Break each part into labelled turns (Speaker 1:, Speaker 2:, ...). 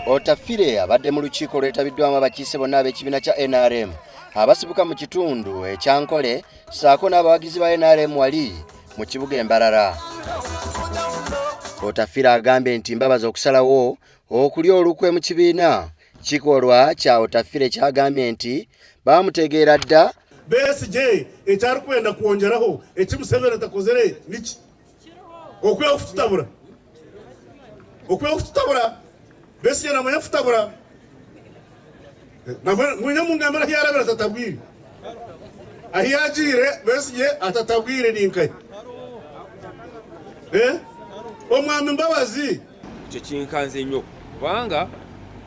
Speaker 1: Otafiire abadde mu lukiiko lwetabiddwamu abakiise bonna ab'ekibiina kya NRM abasibuka mu kitundu ekyankole ssaako n'abawagizi ba NRM wali mu kibuga Embarara. Otafiire agambye nti mbabazi okusalawo okuli olukwe mu kibiina kikolwa kya Otafiire kyagambye nti bamutegeera dda
Speaker 2: BSJ ekyali kwenda kwongeraho ekimuseveni takozere niki okwefutabura BSJ namanya futabura mwenye mungamira yarabira tatabwiri ahiyajire BSJ atatabwire ninkai omwami mbabazi
Speaker 3: kyo kinkanze nnyo kubanga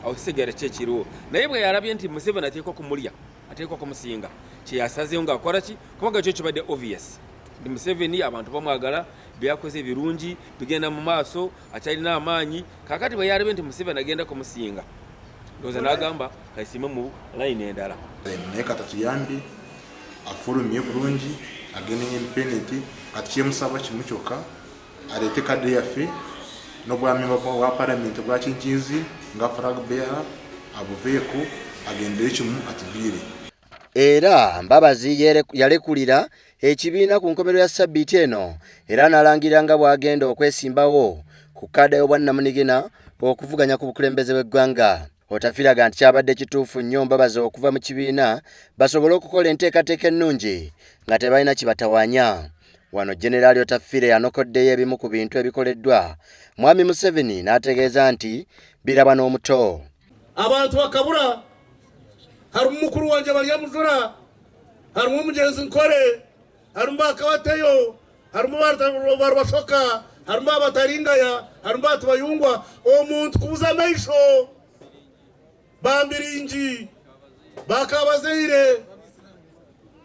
Speaker 3: awusigera kyekiriwo naye bwe yarabye nti Museveni ateekwa kumulya ateekwa kumusinga kyeyasazeewo ng'akola ki kubanga kyo kibadde obvious ndi Museveni abantu bamwagala byakoze ebirungi bigenda mu maaso akyalina amaanyi kakati bwe yarabye nti Museveni agenda kumusinga ndowooza n'agamba kayisime mu layini endala
Speaker 4: naye katatuyambi afulumye bulungi agenda independent kati kyemusaba kimu kyokka aleete kadde yaffe n'obwami bwa palamenti bwa kinkinzi nga flag bearer abuveeko agendere kimu atuviire.
Speaker 1: Era Mbabazi yalekulira ekibiina ku nkomerero ya Sabbiiti eno era n'alangirira nga bw'agenda okwesimbawo ku kadda y'obwannamunigina okuvuganya ku bukulembeze bw'eggwanga. Otafiire nti kyabadde kituufu nnyo Mbabazi okuva mu kibiina basobole okukola enteekateeka ennungi nga tebalina kibatawaanya. Wano Generaali Otafiire yanokoddeyo ebimu ku bintu ebikoleddwa Mwami Museveni n'ategeeza nti biraba n'omuto.
Speaker 2: Abantu bakabura harimu mukuru wanje bali amujura harimu omugenzi nkore harimu bakawateyo harimu barubashoka harimu abataringaya harimu batubayungwa omuntu kubuza amaisho bambiringi bakabazeire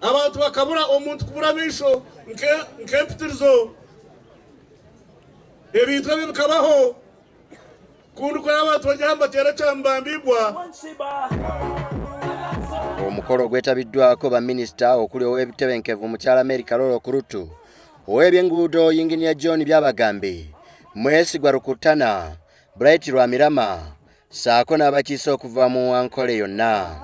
Speaker 2: abantu bakabura omuntu kubura amaisho nkempitirizo ebintu ebyo bikabaho kundi kwa abantu bajyamba tera cyambambibwa.
Speaker 1: Omukolo gwetabiddwako baminisita okuli ow'ebitebenkevu mukyala America Lolo Kurutu, ow'ebyenguudo Yinginia John Byabagambe, Mwesigwa Rukutana, Bright Lwamirama, ssaako n'abakiise okuva mu Ankole yonna.